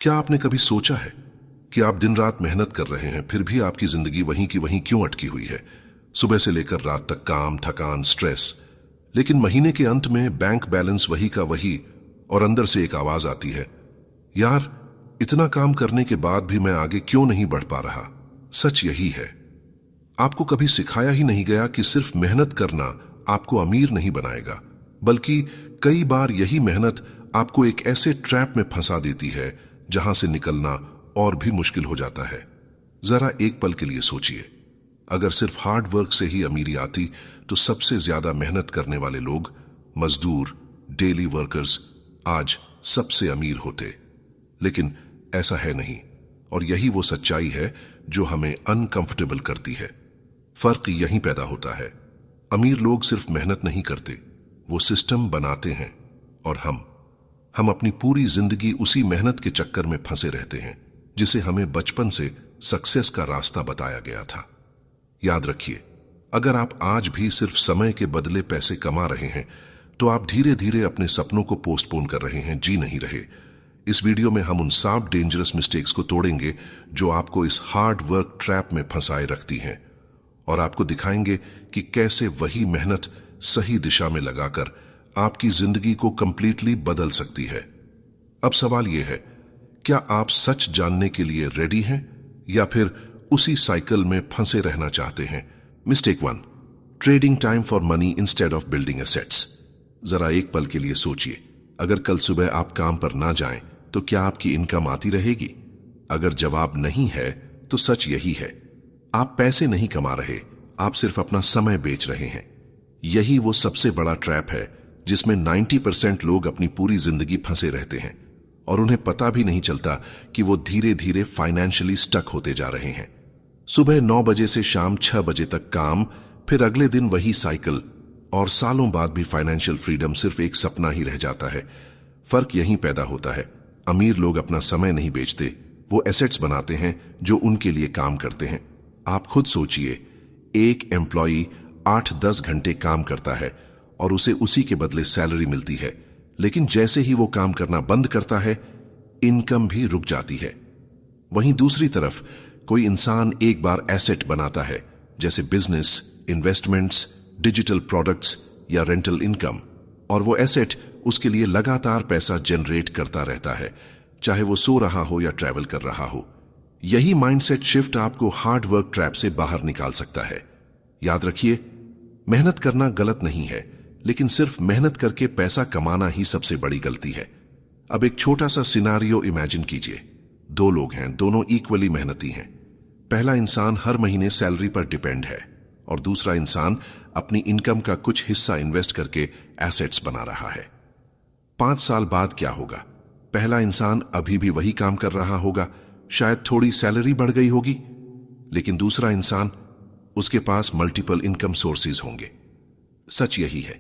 क्या आपने कभी सोचा है कि आप दिन रात मेहनत कर रहे हैं, फिर भी आपकी जिंदगी वहीं की वहीं क्यों अटकी हुई है? सुबह से लेकर रात तक काम, थकान, स्ट्रेस, लेकिन महीने के अंत में बैंक बैलेंस वही का वही और अंदर से एक आवाज आती है, यार इतना काम करने के बाद भी मैं आगे क्यों नहीं बढ़ पा रहा। सच यही है, आपको कभी सिखाया ही नहीं गया कि सिर्फ मेहनत करना आपको अमीर नहीं बनाएगा, बल्कि कई बार यही मेहनत आपको एक ऐसे ट्रैप में फंसा देती है जहां से निकलना और भी मुश्किल हो जाता है। जरा एक पल के लिए सोचिए, अगर सिर्फ हार्ड वर्क से ही अमीरी आती तो सबसे ज्यादा मेहनत करने वाले लोग, मजदूर, डेली वर्कर्स, आज सबसे अमीर होते। लेकिन ऐसा है नहीं, और यही वो सच्चाई है जो हमें अनकंफर्टेबल करती है। फर्क यहीं पैदा होता है, अमीर लोग सिर्फ मेहनत नहीं करते, वो सिस्टम बनाते हैं, और हम अपनी पूरी जिंदगी उसी मेहनत के चक्कर में फंसे रहते हैं जिसे हमें बचपन से सक्सेस का रास्ता बताया गया था। याद रखिए, अगर आप आज भी सिर्फ समय के बदले पैसे कमा रहे हैं तो आप धीरे धीरे अपने सपनों को पोस्टपोन कर रहे हैं, जी नहीं रहे। इस वीडियो में हम उन 7 डेंजरस मिस्टेक्स को तोड़ेंगे जो आपको इस हार्ड वर्क ट्रैप में फंसाए रखती हैं, और आपको दिखाएंगे कि कैसे वही मेहनत सही दिशा में लगाकर आपकी जिंदगी को कंप्लीटली बदल सकती है। अब सवाल यह है, क्या आप सच जानने के लिए रेडी हैं या फिर उसी साइकिल में फंसे रहना चाहते हैं? Mistake 1, trading time for money instead of building assets. जरा एक पल के लिए सोचिए, अगर कल सुबह आप काम पर ना जाएं तो क्या आपकी इनकम आती रहेगी? अगर जवाब नहीं है तो सच यही है, आप पैसे नहीं कमा रहे, आप सिर्फ अपना समय बेच रहे हैं। यही वो सबसे बड़ा ट्रैप है जिसमें 90% लोग अपनी पूरी जिंदगी फंसे रहते हैं और उन्हें पता भी नहीं चलता कि वो धीरे धीरे फाइनेंशियली स्टक होते जा रहे हैं। सुबह 9 बजे से शाम 6 बजे तक काम, फिर अगले दिन वही साइकिल, और सालों बाद भी फाइनेंशियल फ्रीडम सिर्फ एक सपना ही रह जाता है। फर्क यहीं पैदा होता है, अमीर लोग अपना समय नहीं बेचते, वो एसेट्स बनाते हैं जो उनके लिए काम करते हैं। आप खुद सोचिए, एक एम्प्लॉई 8-10 घंटे काम करता है और उसे उसी के बदले सैलरी मिलती है, लेकिन जैसे ही वो काम करना बंद करता है, इनकम भी रुक जाती है। वहीं दूसरी तरफ कोई इंसान एक बार एसेट बनाता है, जैसे बिजनेस, इन्वेस्टमेंट्स, डिजिटल प्रोडक्ट्स या रेंटल इनकम, और वो एसेट उसके लिए लगातार पैसा जनरेट करता रहता है, चाहे वो सो रहा हो या ट्रैवल कर रहा हो। यही माइंडसेट शिफ्ट आपको हार्ड वर्क ट्रैप से बाहर निकाल सकता है। याद रखिए, मेहनत करना गलत नहीं है, लेकिन सिर्फ मेहनत करके पैसा कमाना ही सबसे बड़ी गलती है। अब एक छोटा सा सिनारियो इमेजिन कीजिए, 2 लोग हैं, दोनों इक्वली मेहनती हैं। पहला इंसान हर महीने सैलरी पर डिपेंड है और दूसरा इंसान अपनी इनकम का कुछ हिस्सा इन्वेस्ट करके एसेट्स बना रहा है। 5 साल बाद क्या होगा? पहला इंसान अभी भी वही काम कर रहा होगा, शायद थोड़ी सैलरी बढ़ गई होगी, लेकिन दूसरा इंसान, उसके पास मल्टीपल इनकम सोर्सेज होंगे। सच यही है,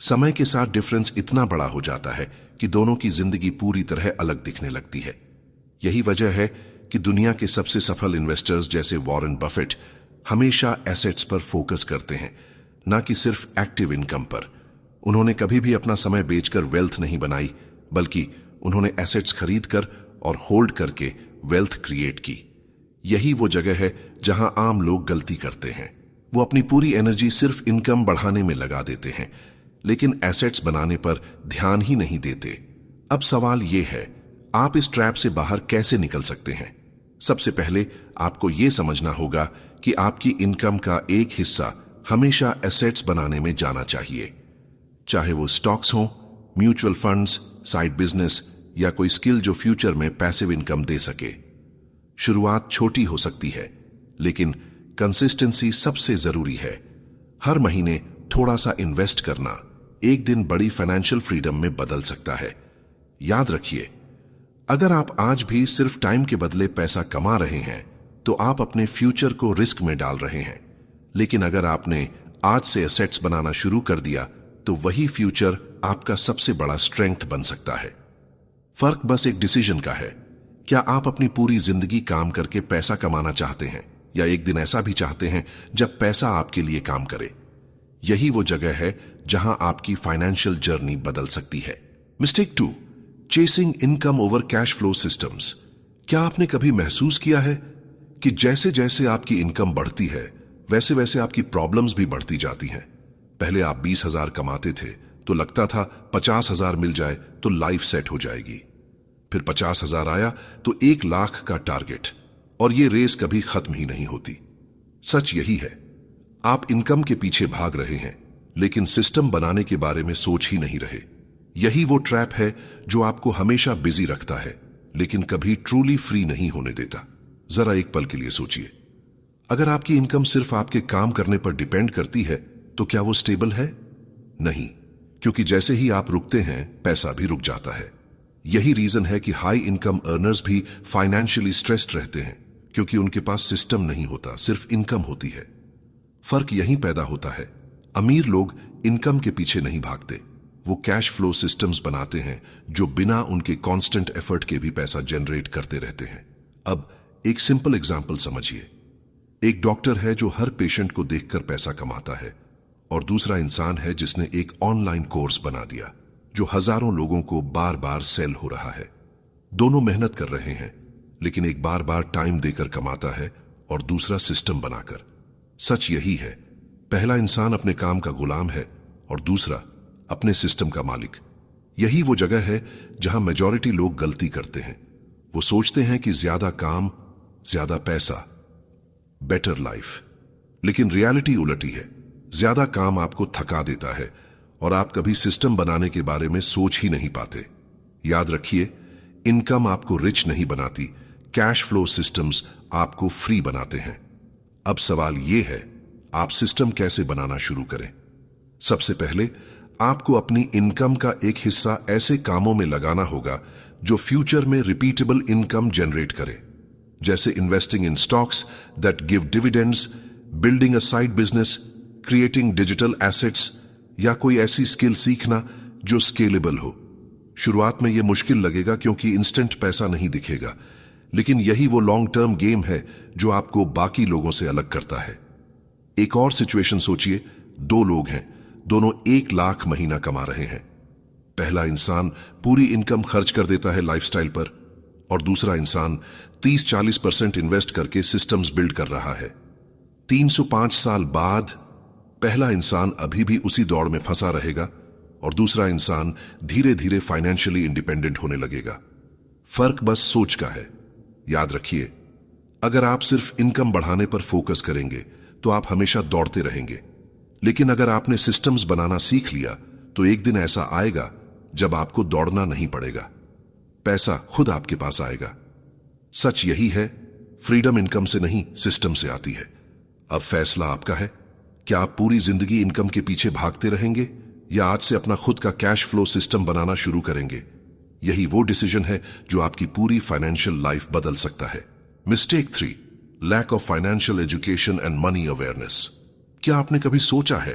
समय के साथ डिफरेंस इतना बड़ा हो जाता है कि दोनों की जिंदगी पूरी तरह अलग दिखने लगती है। यही वजह है कि दुनिया के सबसे सफल इन्वेस्टर्स जैसे वॉरेन बफेट हमेशा एसेट्स पर फोकस करते हैं, ना कि सिर्फ एक्टिव इनकम पर। उन्होंने कभी भी अपना समय बेचकर वेल्थ नहीं बनाई, बल्कि उन्होंने एसेट्स खरीदकर और होल्ड करके वेल्थ क्रिएट की। यही वो जगह है जहां आम लोग गलती करते हैं, वो अपनी पूरी एनर्जी सिर्फ इनकम बढ़ाने में लगा देते हैं, लेकिन एसेट्स बनाने पर ध्यान ही नहीं देते। अब सवाल यह है, आप इस ट्रैप से बाहर कैसे निकल सकते हैं? सबसे पहले आपको यह समझना होगा कि आपकी इनकम का एक हिस्सा हमेशा एसेट्स बनाने में जाना चाहिए, चाहे वो स्टॉक्स हो, म्यूचुअल फंड्स, साइड बिजनेस या कोई स्किल जो फ्यूचर में पैसिव इनकम दे सके। शुरुआत छोटी हो सकती है, लेकिन कंसिस्टेंसी सबसे जरूरी है। हर महीने थोड़ा सा इन्वेस्ट करना एक दिन बड़ी फाइनेंशियल फ्रीडम में बदल सकता है। याद रखिए, अगर आप आज भी सिर्फ टाइम के बदले पैसा कमा रहे हैं तो आप अपने फ्यूचर को रिस्क में डाल रहे हैं, लेकिन अगर आपने आज से एसेट्स बनाना शुरू कर दिया तो वही फ्यूचर आपका सबसे बड़ा स्ट्रेंथ बन सकता है। फर्क बस एक डिसीजन का है, क्या आप अपनी पूरी जिंदगी काम करके पैसा कमाना चाहते हैं या एक दिन ऐसा भी चाहते हैं जब पैसा आपके लिए काम करे? यही वो जगह है जहां आपकी फाइनेंशियल जर्नी बदल सकती है। Mistake 2, chasing income over cash flow systems. क्या आपने कभी महसूस किया है कि जैसे जैसे आपकी इनकम बढ़ती है वैसे वैसे आपकी प्रॉब्लम्स भी बढ़ती जाती हैं? पहले आप 20,000 कमाते थे तो लगता था 50,000 मिल जाए तो लाइफ सेट हो जाएगी। फिर 50,000 आया तो 1,00,000 का टारगेट, और ये रेस कभी खत्म ही नहीं होती। सच यही है, आप इनकम के पीछे भाग रहे हैं लेकिन सिस्टम बनाने के बारे में सोच ही नहीं रहे। यही वो ट्रैप है जो आपको हमेशा बिजी रखता है लेकिन कभी ट्रूली फ्री नहीं होने देता। जरा एक पल के लिए सोचिए, अगर आपकी इनकम सिर्फ आपके काम करने पर डिपेंड करती है तो क्या वो स्टेबल है? नहीं, क्योंकि जैसे ही आप रुकते हैं पैसा भी रुक जाता है। यही रीजन है कि हाई इनकम अर्नर्स भी फाइनेंशियली स्ट्रेस्ड रहते हैं, क्योंकि उनके पास सिस्टम नहीं होता, सिर्फ इनकम होती है। फर्क यहीं पैदा होता है, अमीर लोग इनकम के पीछे नहीं भागते, वो कैश फ्लो सिस्टम्स बनाते हैं जो बिना उनके कांस्टेंट एफर्ट के भी पैसा जनरेट करते रहते हैं। अब एक सिंपल एग्जांपल समझिए। एक डॉक्टर है जो हर पेशेंट को देखकर पैसा कमाता है, और दूसरा इंसान है जिसने एक ऑनलाइन कोर्स बना दिया जो हजारों लोगों को बार बार सेल हो रहा है। दोनों मेहनत कर रहे हैं, लेकिन एक बार बार टाइम देकर कमाता है और दूसरा सिस्टम बनाकर। सच यही है, पहला इंसान अपने काम का गुलाम है और दूसरा अपने सिस्टम का मालिक। यही वो जगह है जहां मेजॉरिटी लोग गलती करते हैं। वो सोचते हैं कि ज्यादा काम, ज्यादा पैसा, बेटर लाइफ। लेकिन रियलिटी उलटी है, ज्यादा काम आपको थका देता है और आप कभी सिस्टम बनाने के बारे में सोच ही नहीं पाते। याद रखिए, इनकम आपको रिच नहीं बनाती, कैश फ्लो सिस्टम्स आपको फ्री बनाते हैं। अब सवाल यह है, आप सिस्टम कैसे बनाना शुरू करें? सबसे पहले आपको अपनी इनकम का एक हिस्सा ऐसे कामों में लगाना होगा जो फ्यूचर में रिपीटेबल इनकम जनरेट करे, जैसे investing in stocks that give dividends, building a side business, creating digital assets, या कोई ऐसी स्किल सीखना जो स्केलेबल हो। शुरुआत में यह मुश्किल लगेगा क्योंकि इंस्टेंट पैसा नहीं दिखेगा, लेकिन यही वो लॉन्ग टर्म गेम है जो आपको बाकी लोगों से अलग करता है। एक और सिचुएशन सोचिए, दो लोग हैं, दोनों 1,00,000 महीना कमा रहे हैं। पहला इंसान पूरी इनकम खर्च कर देता है लाइफस्टाइल पर, और दूसरा इंसान 30-40% इन्वेस्ट करके सिस्टम्स बिल्ड कर रहा है। 305 साल बाद पहला इंसान अभी भी उसी दौड़ में फंसा रहेगा और दूसरा इंसान धीरे धीरे फाइनेंशियली इंडिपेंडेंट होने लगेगा। फर्क बस सोच का है। याद रखिए, अगर आप सिर्फ इनकम बढ़ाने पर फोकस करेंगे तो आप हमेशा दौड़ते रहेंगे, लेकिन अगर आपने सिस्टम्स बनाना सीख लिया तो एक दिन ऐसा आएगा जब आपको दौड़ना नहीं पड़ेगा, पैसा खुद आपके पास आएगा। सच यही है, फ्रीडम इनकम से नहीं, सिस्टम से आती है। अब फैसला आपका है, क्या आप पूरी जिंदगी इनकम के पीछे भागते रहेंगे या आज से अपना खुद का कैश फ्लो सिस्टम बनाना शुरू करेंगे? यही वो डिसीजन है जो आपकी पूरी फाइनेंशियल लाइफ बदल सकता है। Mistake 3, lack of financial education and money awareness. क्या आपने कभी सोचा है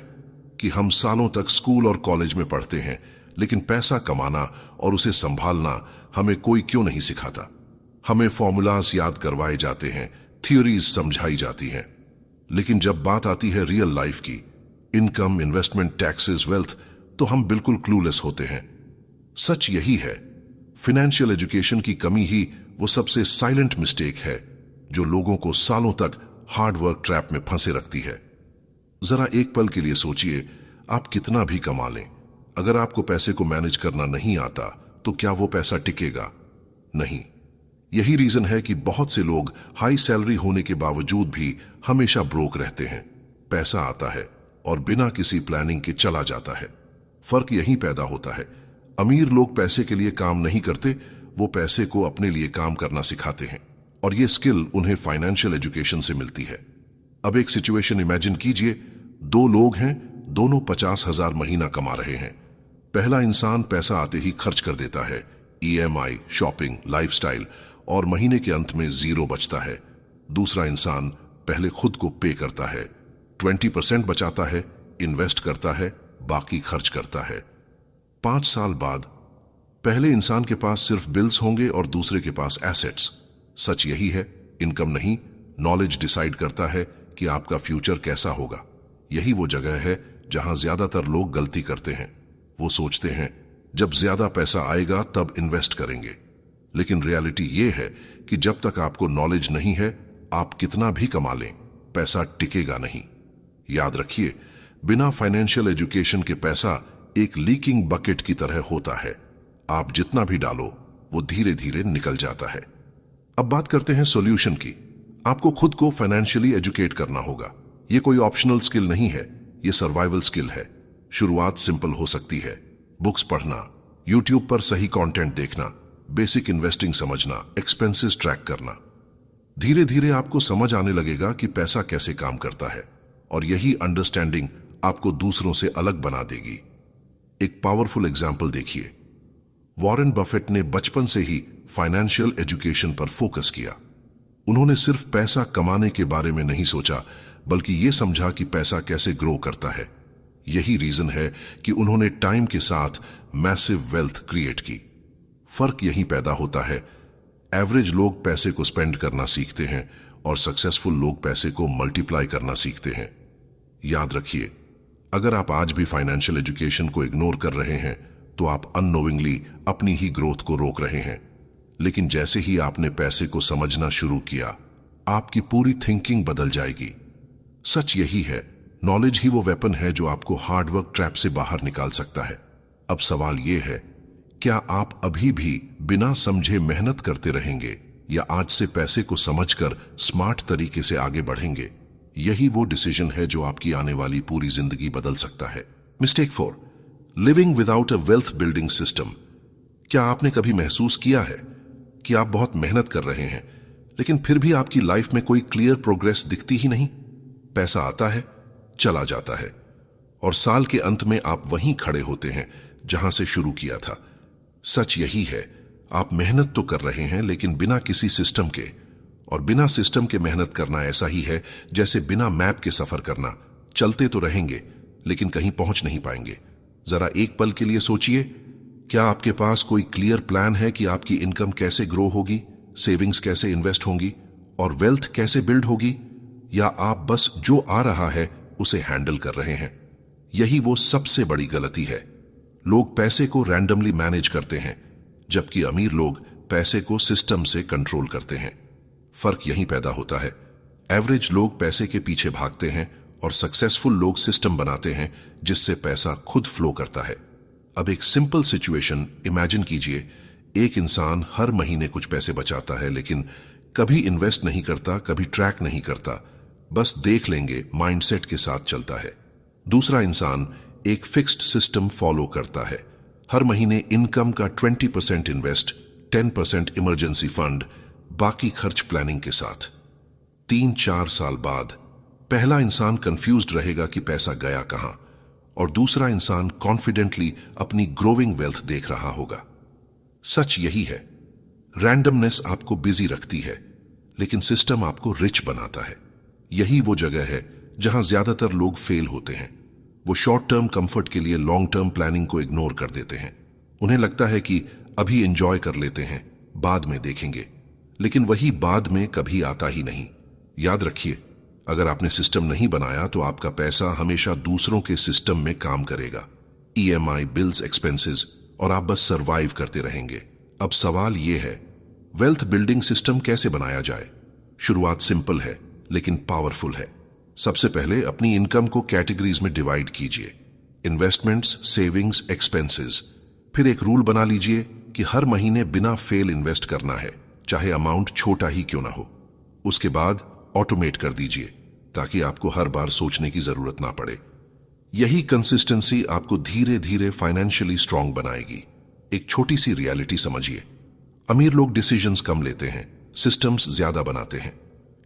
कि हम सालों तक स्कूल और कॉलेज में पढ़ते हैं, लेकिन पैसा कमाना और उसे संभालना हमें कोई क्यों नहीं सिखाता? हमें फॉर्मूलाज याद करवाए जाते हैं, थ्योरीज समझाई जाती हैं, लेकिन जब बात आती है रियल लाइफ की, इनकम, इन्वेस्टमेंट, टैक्सेस, वेल्थ, तो हम बिल्कुल क्लूलेस होते हैं। सच यही है, फाइनेंशियल एजुकेशन की कमी ही वो सबसे साइलेंट मिस्टेक है जो लोगों को सालों तक हार्ड वर्क ट्रैप में फंसे रखती है। जरा एक पल के लिए सोचिए, आप कितना भी कमा लें, अगर आपको पैसे को मैनेज करना नहीं आता तो क्या वो पैसा टिकेगा? नहीं। यही रीजन है कि बहुत से लोग हाई सैलरी होने के बावजूद भी हमेशा ब्रोक रहते हैं। पैसा आता है और बिना किसी प्लानिंग के चला जाता है। फर्क यहीं पैदा होता है, अमीर लोग पैसे के लिए काम नहीं करते, वो पैसे को अपने लिए काम करना सिखाते हैं, और ये स्किल उन्हें फाइनेंशियल एजुकेशन से मिलती है। अब एक सिचुएशन इमेजिन कीजिए, दो लोग हैं, दोनों 50,000 महीना कमा रहे हैं। पहला इंसान पैसा आते ही खर्च कर देता है, EMI, शॉपिंग, लाइफस्टाइल, और महीने के अंत में 0 बचता है। दूसरा इंसान पहले खुद को पे करता है, 20% बचाता है, इन्वेस्ट करता है, बाकी खर्च करता है। 5 साल बाद पहले इंसान के पास सिर्फ बिल्स होंगे और दूसरे के पास एसेट्स। सच यही है, इनकम नहीं, नॉलेज डिसाइड करता है कि आपका फ्यूचर कैसा होगा। यही वो जगह है जहां ज्यादातर लोग गलती करते हैं। वो सोचते हैं जब ज्यादा पैसा आएगा तब इन्वेस्ट करेंगे। लेकिन रियलिटी ये है कि जब तक आपको नॉलेज नहीं है, आप कितना भी कमा लें, पैसा टिकेगा नहीं। याद रखिए, बिना फाइनेंशियल एजुकेशन के पैसा एक लीकिंग बकेट की तरह होता है। आप जितना भी डालो वो धीरे धीरे निकल जाता है। अब बात करते हैं सॉल्यूशन की। आपको खुद को फाइनेंशियली एजुकेट करना होगा। ये कोई ऑप्शनल स्किल नहीं है, ये सर्वाइवल स्किल है। शुरुआत सिंपल हो सकती है। बुक्स पढ़ना, यूट्यूब पर सही कंटेंट देखना, बेसिक इन्वेस्टिंग समझना, एक्सपेंसेस ट्रैक करना। धीरे धीरे आपको समझ आने लगेगा कि पैसा कैसे काम करता है, और यही अंडरस्टैंडिंग आपको दूसरों से अलग बना देगी। एक पावरफुल एग्जाम्पल देखिए। वॉरेन बफेट ने बचपन से ही फाइनेंशियल एजुकेशन पर फोकस किया। उन्होंने सिर्फ पैसा कमाने के बारे में नहीं सोचा, बल्कि यह समझा कि पैसा कैसे ग्रो करता है। यही रीजन है कि उन्होंने टाइम के साथ मैसिव वेल्थ क्रिएट की। फर्क यही पैदा होता है। एवरेज लोग पैसे को स्पेंड करना सीखते हैं और सक्सेसफुल लोग पैसे को मल्टीप्लाई करना सीखते हैं। याद रखिए, अगर आप आज भी फाइनेंशियल एजुकेशन को इग्नोर कर रहे हैं तो आप अननोइंगली अपनी ही ग्रोथ को रोक रहे हैं। लेकिन जैसे ही आपने पैसे को समझना शुरू किया, आपकी पूरी थिंकिंग बदल जाएगी। सच यही है, नॉलेज ही वो वेपन है जो आपको हार्डवर्क ट्रैप से बाहर निकाल सकता है। अब सवाल यह है, क्या आप अभी भी बिना समझे मेहनत करते रहेंगे या आज से पैसे को समझकर स्मार्ट तरीके से आगे बढ़ेंगे? यही वो डिसीजन है जो आपकी आने वाली पूरी जिंदगी बदल सकता है। Mistake 4, living without a wealth building system. क्या आपने कभी महसूस किया है कि आप बहुत मेहनत कर रहे हैं, लेकिन फिर भी आपकी लाइफ में कोई क्लियर प्रोग्रेस दिखती ही नहीं? पैसा आता है, चला जाता है, और साल के अंत में आप वहीं खड़े होते हैं जहां से शुरू किया था। सच यही है, आप मेहनत तो कर रहे हैं लेकिन बिना किसी सिस्टम के, और बिना सिस्टम के मेहनत करना ऐसा ही है जैसे बिना मैप के सफर करना। चलते तो रहेंगे लेकिन कहीं पहुंच नहीं पाएंगे। जरा एक पल के लिए सोचिए, क्या आपके पास कोई क्लियर प्लान है कि आपकी इनकम कैसे ग्रो होगी, सेविंग्स कैसे इन्वेस्ट होंगी और वेल्थ कैसे बिल्ड होगी? या आप बस जो आ रहा है उसे हैंडल कर रहे हैं? यही वो सबसे बड़ी गलती है। लोग पैसे को रैंडमली मैनेज करते हैं, जबकि अमीर लोग पैसे को सिस्टम से कंट्रोल करते हैं। फर्क यहीं पैदा होता है। एवरेज लोग पैसे के पीछे भागते हैं और सक्सेसफुल लोग सिस्टम बनाते हैं जिससे पैसा खुद फ्लो करता है। अब एक सिंपल सिचुएशन इमेजिन कीजिए। एक इंसान हर महीने कुछ पैसे बचाता है, लेकिन कभी इन्वेस्ट नहीं करता, कभी ट्रैक नहीं करता, बस देख लेंगे माइंडसेट के साथ चलता है। दूसरा इंसान एक फिक्स्ड सिस्टम फॉलो करता है। हर महीने इनकम का 20% इन्वेस्ट, 10% इमरजेंसी फंड, बाकी खर्च प्लानिंग के साथ। 3-4 साल बाद पहला इंसान कंफ्यूज्ड रहेगा कि पैसा गया कहां, और दूसरा इंसान कॉन्फिडेंटली अपनी ग्रोइंग वेल्थ देख रहा होगा। सच यही है, रैंडमनेस आपको बिजी रखती है, लेकिन सिस्टम आपको रिच बनाता है। यही वो जगह है जहां ज्यादातर लोग फेल होते हैं। वो शॉर्ट टर्म कंफर्ट के लिए लॉन्ग टर्म प्लानिंग को इग्नोर कर देते हैं। उन्हें लगता है कि अभी एंजॉय कर लेते हैं, बाद में देखेंगे, लेकिन वही बाद में कभी आता ही नहीं। याद रखिए, अगर आपने सिस्टम नहीं बनाया तो आपका पैसा हमेशा दूसरों के सिस्टम में काम करेगा। EMI, बिल्स, एक्सपेंसेस, और आप बस सरवाइव करते रहेंगे। अब सवाल यह है, वेल्थ बिल्डिंग सिस्टम कैसे बनाया जाए? शुरुआत सिंपल है लेकिन पावरफुल है। सबसे पहले अपनी इनकम को कैटेगरीज में डिवाइड कीजिए। Investments, savings, expenses. फिर एक रूल बना लीजिए कि हर महीने बिना फेल इन्वेस्ट करना है, चाहे अमाउंट छोटा ही क्यों ना हो। उसके बाद ऑटोमेट कर दीजिए ताकि आपको हर बार सोचने की जरूरत ना पड़े। यही कंसिस्टेंसी आपको धीरे धीरे फाइनेंशियली स्ट्रांग बनाएगी। एक छोटी सी रियलिटी समझिए, अमीर लोग डिसीजंस कम लेते हैं, सिस्टम्स ज्यादा बनाते हैं,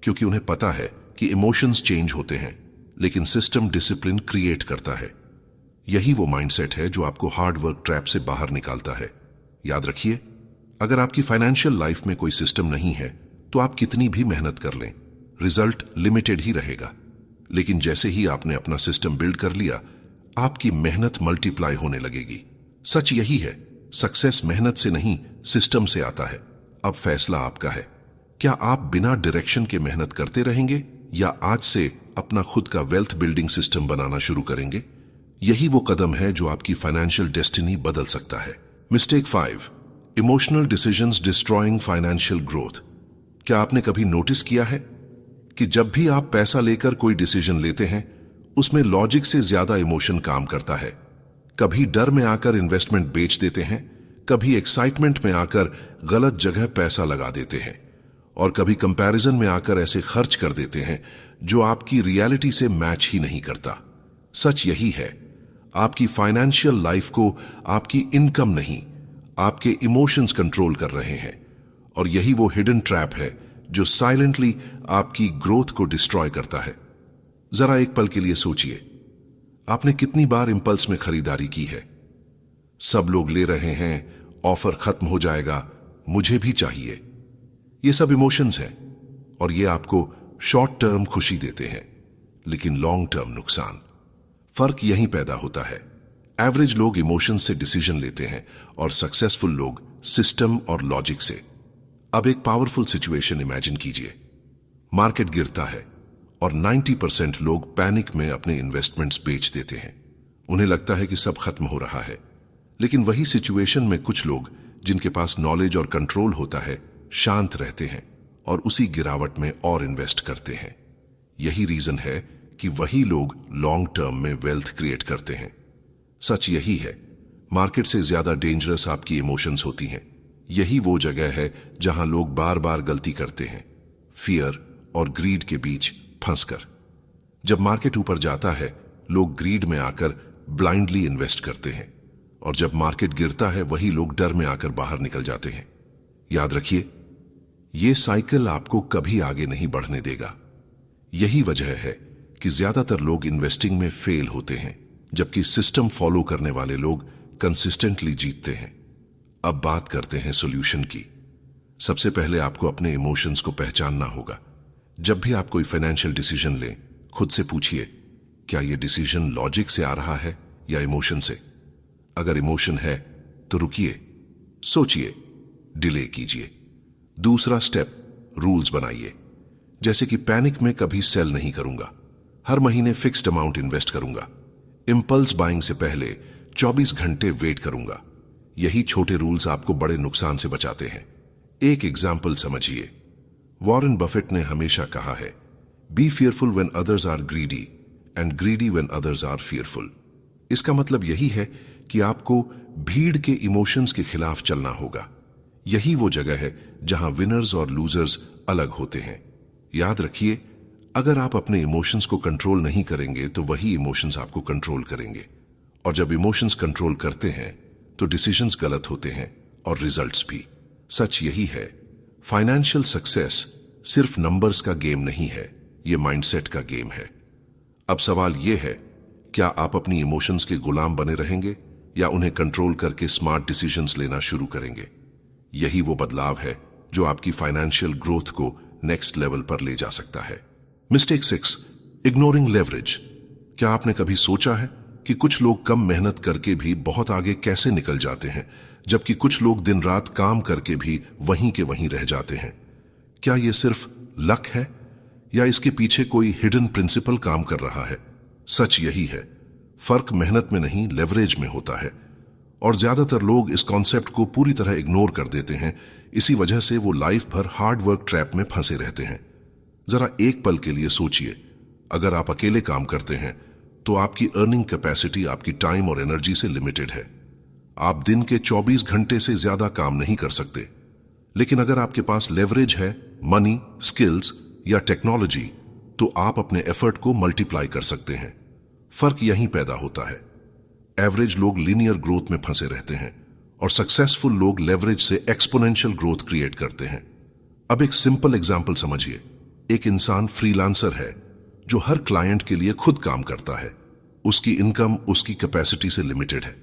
क्योंकि उन्हें पता है कि इमोशंस चेंज होते हैं, लेकिन सिस्टम डिसिप्लिन क्रिएट करता है। यही वो माइंडसेट है जो आपको हार्ड वर्क ट्रैप से बाहर निकालता है। याद रखिए, अगर आपकी फाइनेंशियल लाइफ में कोई सिस्टम नहीं है तो आप कितनी भी मेहनत कर लें, रिजल्ट लिमिटेड ही रहेगा। लेकिन जैसे ही आपने अपना सिस्टम बिल्ड कर लिया, आपकी मेहनत मल्टीप्लाई होने लगेगी। सच यही है, सक्सेस मेहनत से नहीं, सिस्टम से आता है। अब फैसला आपका है, क्या आप बिना डायरेक्शन के मेहनत करते रहेंगे या आज से अपना खुद का वेल्थ बिल्डिंग सिस्टम बनाना शुरू करेंगे? यही वो कदम है जो आपकी फाइनेंशियल डेस्टिनी बदल सकता है। Mistake 5, emotional decisions destroying financial growth. क्या आपने कभी नोटिस किया है कि जब भी आप पैसा लेकर कोई डिसीजन लेते हैं, उसमें लॉजिक से ज्यादा इमोशन काम करता है। कभी डर में आकर इन्वेस्टमेंट बेच देते हैं, कभी एक्साइटमेंट में आकर गलत जगह पैसा लगा देते हैं, और कभी कंपैरिजन में आकर ऐसे खर्च कर देते हैं जो आपकी रियलिटी से मैच ही नहीं करता। सच यही है, आपकी फाइनेंशियल लाइफ को आपकी इनकम नहीं, आपके इमोशंस कंट्रोल कर रहे हैं, और यही वो हिडन ट्रैप है जो साइलेंटली आपकी ग्रोथ को डिस्ट्रॉय करता है। जरा एक पल के लिए सोचिए, आपने कितनी बार इंपल्स में खरीदारी की है? सब लोग ले रहे हैं, ऑफर खत्म हो जाएगा, मुझे भी चाहिए। ये सब इमोशंस हैं, और ये आपको शॉर्ट टर्म खुशी देते हैं, लेकिन लॉन्ग टर्म नुकसान। फर्क यहीं पैदा होता है। एवरेज लोग इमोशंस से डिसीजन लेते हैं और सक्सेसफुल लोग सिस्टम और लॉजिक से। अब एक पावरफुल सिचुएशन इमेजिन कीजिए। मार्केट गिरता है और 90% लोग पैनिक में अपने इन्वेस्टमेंट्स बेच देते हैं। उन्हें लगता है कि सब खत्म हो रहा है। लेकिन वही सिचुएशन में कुछ लोग जिनके पास नॉलेज और कंट्रोल होता है, शांत रहते हैं और उसी गिरावट में और इन्वेस्ट करते हैं। यही रीजन है कि वही लोग लॉन्ग टर्म में वेल्थ क्रिएट करते हैं। सच यही है, मार्केट से ज्यादा डेंजरस आपकी इमोशंस होती हैं। यही वो जगह है जहां लोग बार बार गलती करते हैं, फियर और ग्रीड के बीच फंसकर। जब मार्केट ऊपर जाता है, लोग ग्रीड में आकर ब्लाइंडली इन्वेस्ट करते हैं, और जब मार्केट गिरता है, वही लोग डर में आकर बाहर निकल जाते हैं। याद रखिए, यह साइकिल आपको कभी आगे नहीं बढ़ने देगा। यही वजह है कि ज्यादातर लोग इन्वेस्टिंग में फेल होते हैं, जबकि सिस्टम फॉलो करने वाले लोग कंसिस्टेंटली जीतते हैं। अब बात करते हैं सॉल्यूशन की। सबसे पहले आपको अपने इमोशंस को पहचानना होगा। जब भी आप कोई फाइनेंशियल डिसीजन लें, खुद से पूछिए, क्या यह डिसीजन लॉजिक से आ रहा है या इमोशन से? अगर इमोशन है तो रुकिए, सोचिए, डिले कीजिए। दूसरा स्टेप, रूल्स बनाइए। जैसे कि पैनिक में कभी सेल नहीं करूंगा, हर महीने फिक्स्ड अमाउंट इन्वेस्ट करूंगा, इंपल्स बाइंग से पहले 24 घंटे वेट करूंगा। यही छोटे रूल्स आपको बड़े नुकसान से बचाते हैं। एक एग्जाम्पल समझिए। वॉरेन बफेट ने हमेशा कहा है, be fearful when others are greedy and greedy when others are fearful. इसका मतलब यही है कि आपको भीड़ के इमोशंस के खिलाफ चलना होगा। यही वो जगह है जहां विनर्स और लूजर्स अलग होते हैं। याद रखिए, अगर आप अपने इमोशंस को कंट्रोल नहीं करेंगे तो वही इमोशंस आपको कंट्रोल करेंगे, और जब इमोशंस कंट्रोल करते हैं तो डिसीजंस गलत होते हैं और रिजल्ट्स भी। सच यही है, फाइनेंशियल सक्सेस सिर्फ नंबर्स का गेम नहीं है, ये माइंडसेट का गेम है। अब सवाल यह है, क्या आप अपनी इमोशंस के गुलाम बने रहेंगे या उन्हें कंट्रोल करके स्मार्ट डिसीजंस लेना शुरू करेंगे? यही वो बदलाव है जो आपकी फाइनेंशियल ग्रोथ को नेक्स्ट लेवल पर ले जा सकता है। Mistake 6, ignoring leverage. क्या आपने कभी सोचा है कि कुछ लोग कम मेहनत करके भी बहुत आगे कैसे निकल जाते हैं, जबकि कुछ लोग दिन रात काम करके भी वहीं के वहीं रह जाते हैं? क्या यह सिर्फ लक है या इसके पीछे कोई हिडन प्रिंसिपल काम कर रहा है? सच यही है, फर्क मेहनत में नहीं, लेवरेज में होता है, और ज्यादातर लोग इस कॉन्सेप्ट को पूरी तरह इग्नोर कर देते हैं। इसी वजह से वो लाइफ भर हार्ड वर्क ट्रैप में फंसे रहते हैं। जरा एक पल के लिए सोचिए, अगर आप अकेले काम करते हैं तो आपकी अर्निंग कैपेसिटी आपकी टाइम और एनर्जी से लिमिटेड है। आप दिन के 24 घंटे से ज्यादा काम नहीं कर सकते। लेकिन अगर आपके पास लेवरेज है, मनी, स्किल्स या टेक्नोलॉजी, तो आप अपने एफर्ट को मल्टीप्लाई कर सकते हैं। फर्क यहीं पैदा होता है। एवरेज लोग लीनियर ग्रोथ में फंसे रहते हैं और सक्सेसफुल लोग लेवरेज से एक्सपोनेंशियल ग्रोथ क्रिएट करते हैं। अब एक सिंपल एग्जांपल समझिए। एक इंसान फ्रीलांसर है जो हर क्लाइंट के लिए खुद काम करता है। उसकी इनकम उसकी कैपेसिटी से लिमिटेड है।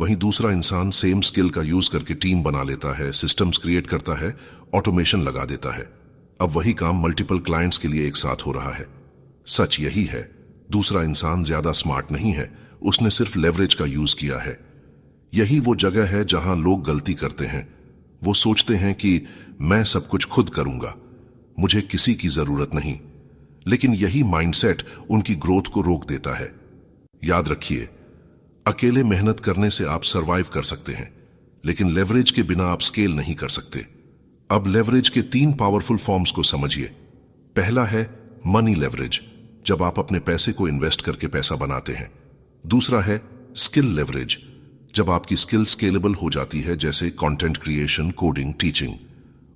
वहीं दूसरा इंसान सेम स्किल का यूज करके टीम बना लेता है, सिस्टम्स क्रिएट करता है, ऑटोमेशन लगा देता है। अब वही काम मल्टीपल क्लाइंट्स के लिए एक साथ हो रहा है। सच यही है, दूसरा इंसान ज्यादा स्मार्ट नहीं है, उसने सिर्फ लेवरेज का यूज किया है। यही वो जगह है जहां लोग गलती करते हैं। वो सोचते हैं कि मैं सब कुछ खुद करूंगा, मुझे किसी की जरूरत नहीं। लेकिन यही माइंडसेट उनकी ग्रोथ को रोक देता है। याद रखिए, अकेले मेहनत करने से आप सरवाइव कर सकते हैं, लेकिन लेवरेज के बिना आप स्केल नहीं कर सकते। अब लेवरेज के 3 पावरफुल फॉर्म्स को समझिए। पहला है मनी लेवरेज, जब आप अपने पैसे को इन्वेस्ट करके पैसा बनाते हैं। दूसरा है स्किल लेवरेज, जब आपकी स्किल स्केलेबल हो जाती है, जैसे कंटेंट क्रिएशन, कोडिंग, टीचिंग।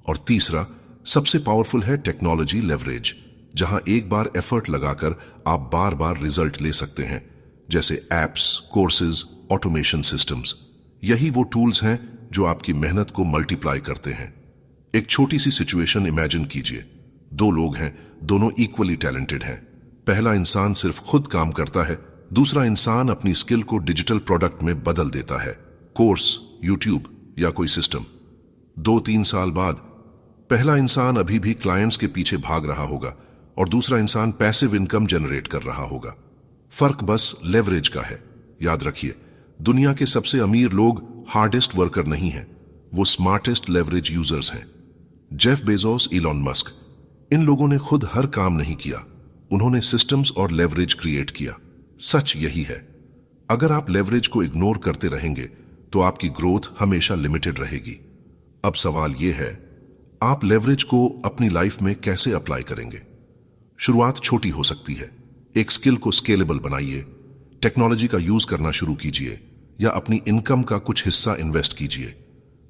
और तीसरा सबसे पावरफुल है टेक्नोलॉजी लेवरेज, जहां एक बार एफर्ट लगाकर आप बार बार रिजल्ट ले सकते हैं, जैसे एप्स, कोर्सेज, ऑटोमेशन सिस्टम्स। यही वो टूल्स हैं जो आपकी मेहनत को मल्टीप्लाई करते हैं। एक छोटी सी सिचुएशन इमेजिन कीजिए। 2 लोग हैं, दोनों इक्वली टैलेंटेड हैं। पहला इंसान सिर्फ खुद काम करता है, दूसरा इंसान अपनी स्किल को डिजिटल प्रोडक्ट में बदल देता है, कोर्स, यूट्यूब या कोई सिस्टम। 2-3 साल बाद पहला इंसान अभी भी क्लाइंट्स के पीछे भाग रहा होगा और दूसरा इंसान पैसिव इनकम जनरेट कर रहा होगा। फर्क बस लेवरेज का है। याद रखिए, दुनिया के सबसे अमीर लोग हार्डेस्ट वर्कर नहीं हैं, वो स्मार्टेस्ट लेवरेज यूजर्स हैं। जेफ बेजोस, इलॉन मस्क, इन लोगों ने खुद हर काम नहीं किया, उन्होंने सिस्टम्स और लेवरेज क्रिएट किया। सच यही है, अगर आप लेवरेज को इग्नोर करते रहेंगे तो आपकी ग्रोथ हमेशा लिमिटेड रहेगी। अब सवाल यह है, आप लेवरेज को अपनी लाइफ में कैसे अप्लाई करेंगे? शुरुआत छोटी हो सकती है। एक स्किल को स्केलेबल बनाइए, टेक्नोलॉजी का यूज करना शुरू कीजिए या अपनी इनकम का कुछ हिस्सा इन्वेस्ट कीजिए।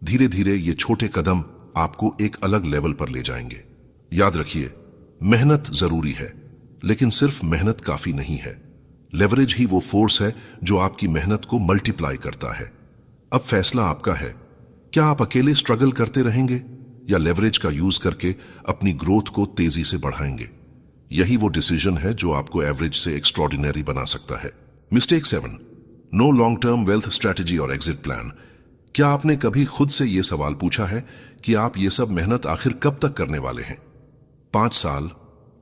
धीरे धीरे ये छोटे कदम आपको एक अलग लेवल पर ले जाएंगे। याद रखिए, मेहनत जरूरी है, लेकिन सिर्फ मेहनत काफी नहीं है। लेवरेज ही वो फोर्स है जो आपकी मेहनत को मल्टीप्लाई करता है। अब फैसला आपका है, क्या आप अकेले स्ट्रगल करते रहेंगे या लेवरेज का यूज करके अपनी ग्रोथ को तेजी से बढ़ाएंगे? यही वो डिसीजन है जो आपको एवरेज से एक्स्ट्रॉर्डिनरी बना सकता है। Mistake 7, no long term wealth strategy और एग्जिट प्लान। क्या आपने कभी खुद से यह सवाल पूछा है कि आप ये सब मेहनत आखिर कब तक करने वाले हैं? 5 साल,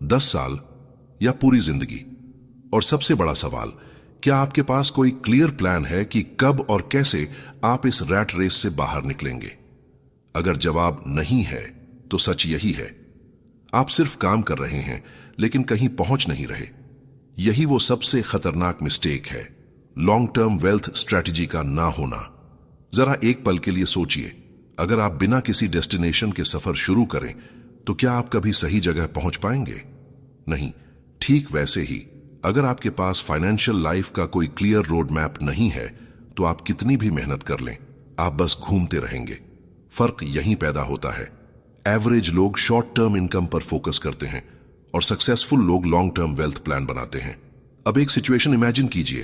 10 साल या पूरी जिंदगी? और सबसे बड़ा सवाल, क्या आपके पास कोई क्लियर प्लान है कि कब और कैसे आप इस रैट रेस से बाहर निकलेंगे? अगर जवाब नहीं है तो सच यही है, आप सिर्फ काम कर रहे हैं लेकिन कहीं पहुंच नहीं रहे। यही वो सबसे खतरनाक मिस्टेक है, लॉन्ग टर्म वेल्थ स्ट्रैटेजी का ना होना। जरा एक पल के लिए सोचिए, अगर आप बिना किसी डेस्टिनेशन के सफर शुरू करें तो क्या आप कभी सही जगह पहुंच पाएंगे? नहीं। ठीक वैसे ही, अगर आपके पास फाइनेंशियल लाइफ का कोई क्लियर रोड मैप नहीं है तो आप कितनी भी मेहनत कर लें, आप बस घूमते रहेंगे। फर्क यहीं पैदा होता है। एवरेज लोग शॉर्ट टर्म इनकम पर फोकस करते हैं और सक्सेसफुल लोग लॉन्ग टर्म वेल्थ प्लान बनाते हैं। अब एक सिचुएशन इमेजिन कीजिए।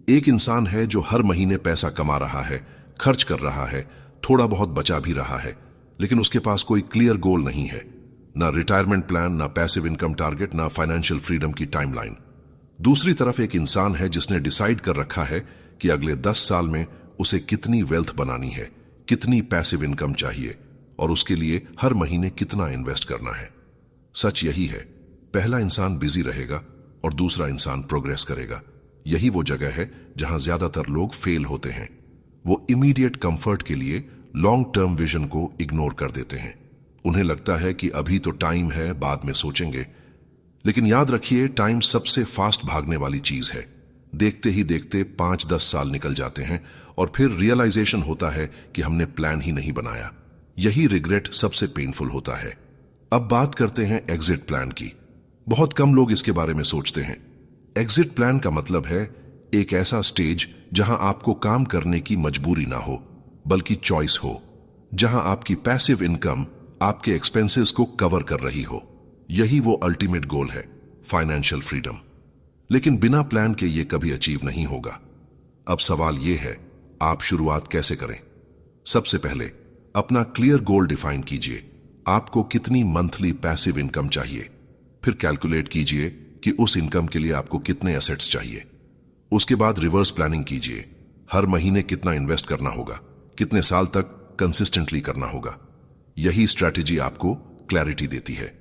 एक इंसान है जो हर महीने पैसा कमा रहा है, खर्च कर रहा है, थोड़ा बहुत बचा भी रहा है, लेकिन उसके पास कोई क्लियर गोल नहीं है, ना रिटायरमेंट प्लान, ना पैसिव इनकम टारगेट, ना फाइनेंशियल फ्रीडम की टाइमलाइन। दूसरी तरफ एक इंसान है जिसने डिसाइड कर रखा है कि अगले 10 साल में उसे कितनी वेल्थ बनानी है, कितनी पैसिव इनकम चाहिए और उसके लिए हर महीने कितना इन्वेस्ट करना है। सच यही है, पहला इंसान बिजी रहेगा और दूसरा इंसान प्रोग्रेस करेगा। यही वो जगह है जहां ज्यादातर लोग फेल होते हैं। वो इमीडिएट कंफर्ट के लिए लॉन्ग टर्म विजन को इग्नोर कर देते हैं। उन्हें लगता है कि अभी तो टाइम है, बाद में सोचेंगे। लेकिन याद रखिए, टाइम सबसे फास्ट भागने वाली चीज है। देखते ही देखते 5-10 साल निकल जाते हैं और फिर रियलाइजेशन होता है कि हमने प्लान ही नहीं बनाया। यही रिग्रेट सबसे पेनफुल होता है। अब बात करते हैं एग्जिट प्लान की। बहुत कम लोग इसके बारे में सोचते हैं। एग्जिट प्लान का मतलब है एक ऐसा स्टेज जहां आपको काम करने की मजबूरी ना हो, बल्कि चॉइस हो, जहां आपकी पैसिव इनकम आपके एक्सपेंसेस को कवर कर रही हो। यही वो अल्टीमेट गोल है, फाइनेंशियल फ्रीडम। लेकिन बिना प्लान के ये कभी अचीव नहीं होगा। अब सवाल ये है, आप शुरुआत कैसे करें? सबसे पहले अपना क्लियर गोल डिफाइन कीजिए। आपको कितनी मंथली पैसिव इनकम चाहिए? फिर कैलकुलेट कीजिए कि उस इनकम के लिए आपको कितने एसेट्स चाहिए। उसके बाद रिवर्स प्लानिंग कीजिए। हर महीने कितना इन्वेस्ट करना होगा, कितने साल तक कंसिस्टेंटली करना होगा। यही स्ट्रैटेजी आपको क्लैरिटी देती है।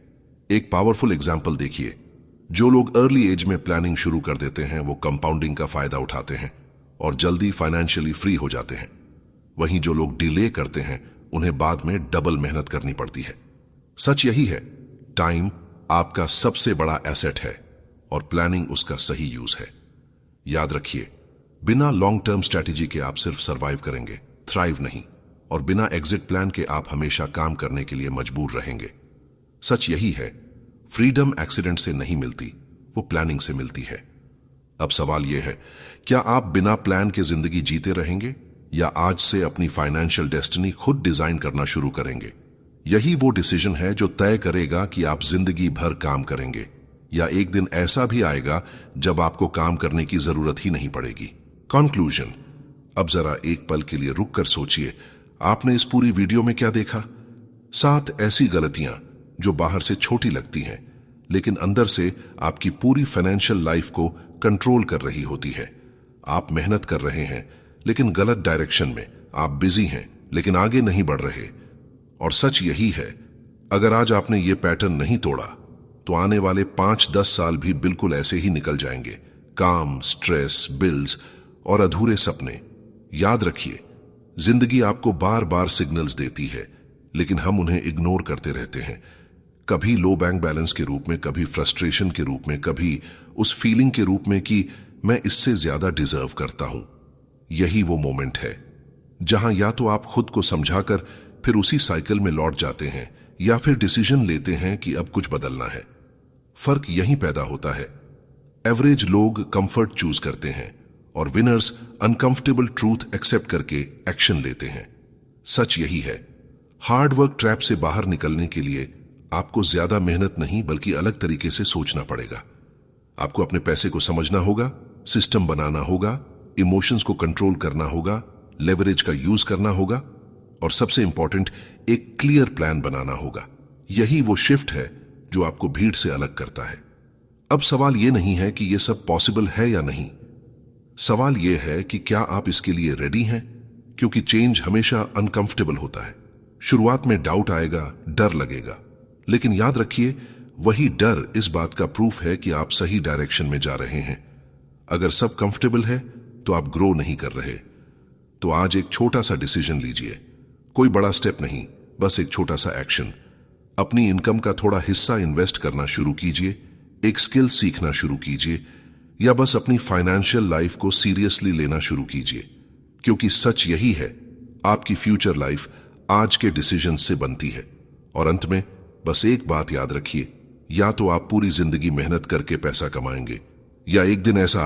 एक पावरफुल एग्जाम्पल देखिए। जो लोग अर्ली एज में प्लानिंग शुरू कर देते हैं वो कंपाउंडिंग का फायदा उठाते हैं और जल्दी फाइनेंशियली फ्री हो जाते हैं। वहीं जो लोग डिले करते हैं उन्हें बाद में डबल मेहनत करनी पड़ती है। सच यही है, टाइम आपका सबसे बड़ा एसेट है और प्लानिंग उसका सही यूज है। याद रखिए, बिना लॉन्ग टर्म स्ट्रैटेजी के आप सिर्फ सरवाइव करेंगे, थ्राइव नहीं। और बिना एग्जिट प्लान के आप हमेशा काम करने के लिए मजबूर रहेंगे। सच यही है, फ्रीडम एक्सीडेंट से नहीं मिलती, वो प्लानिंग से मिलती है। अब सवाल यह है, क्या आप बिना प्लान के जिंदगी जीते रहेंगे या आज से अपनी फाइनेंशियल डेस्टिनी खुद डिजाइन करना शुरू करेंगे? यही वो डिसीजन है जो तय करेगा कि आप जिंदगी भर काम करेंगे या एक दिन ऐसा भी आएगा जब आपको काम करने की जरूरत ही नहीं पड़ेगी। कंक्लूजन, अब जरा एक पल के लिए रुक कर सोचिए, आपने इस पूरी वीडियो में क्या देखा? 7 ऐसी गलतियां जो बाहर से छोटी लगती हैं लेकिन अंदर से आपकी पूरी फाइनेंशियल लाइफ को कंट्रोल कर रही होती है। आप मेहनत कर रहे हैं लेकिन गलत डायरेक्शन में, आप बिजी हैं लेकिन आगे नहीं बढ़ रहे। और सच यही है, अगर आज आपने ये पैटर्न नहीं तोड़ा तो आने वाले 5-10 साल भी बिल्कुल ऐसे ही निकल जाएंगे। काम, स्ट्रेस, बिल्स और अधूरे सपने। याद रखिए, जिंदगी आपको बार बार सिग्नल्स देती है लेकिन हम उन्हें इग्नोर करते रहते हैं। कभी लो बैंक बैलेंस के रूप में, कभी फ्रस्ट्रेशन के रूप में, कभी उस फीलिंग के रूप में कि मैं इससे ज्यादा डिजर्व करता हूं। यही वो मोमेंट है जहां या तो आप खुद को समझाकर फिर उसी साइकिल में लौट जाते हैं या फिर डिसीजन लेते हैं कि अब कुछ बदलना है। फर्क यहीं पैदा होता है। एवरेज लोग कंफर्ट चूज करते हैं और विनर्स अनकंफर्टेबल ट्रूथ एक्सेप्ट करके एक्शन लेते हैं। सच यही है, हार्ड वर्क ट्रैप से बाहर निकलने के लिए आपको ज्यादा मेहनत नहीं बल्कि अलग तरीके से सोचना पड़ेगा। आपको अपने पैसे को समझना होगा, सिस्टम बनाना होगा, इमोशंस को कंट्रोल करना होगा, लेवरेज का यूज करना होगा और सबसे इंपॉर्टेंट, एक क्लियर प्लान बनाना होगा। यही वो शिफ्ट है जो आपको भीड़ से अलग करता है। अब सवाल यह नहीं है कि यह सब पॉसिबल है या नहीं, सवाल यह है कि क्या आप इसके लिए रेडी हैं, क्योंकि चेंज हमेशा अनकंफर्टेबल होता है। शुरुआत में डाउट आएगा, डर लगेगा, लेकिन याद रखिए, वही डर इस बात का प्रूफ है कि आप सही डायरेक्शन में जा रहे हैं। अगर सब कंफर्टेबल है तो आप ग्रो नहीं कर रहे। तो आज एक छोटा सा डिसीजन लीजिए, कोई बड़ा स्टेप नहीं, बस एक छोटा सा एक्शन। अपनी इनकम का थोड़ा हिस्सा इन्वेस्ट करना शुरू कीजिए, एक स्किल सीखना शुरू कीजिए या बस अपनी फाइनेंशियल लाइफ को सीरियसली लेना शुरू कीजिए, क्योंकि सच यही है, आपकी फ्यूचर लाइफ आज के डिसीजन से बनती है। और अंत में बस एक बात याद रखिए, या तो आप पूरी जिंदगी मेहनत करके पैसा कमाएंगे या एक दिन ऐसा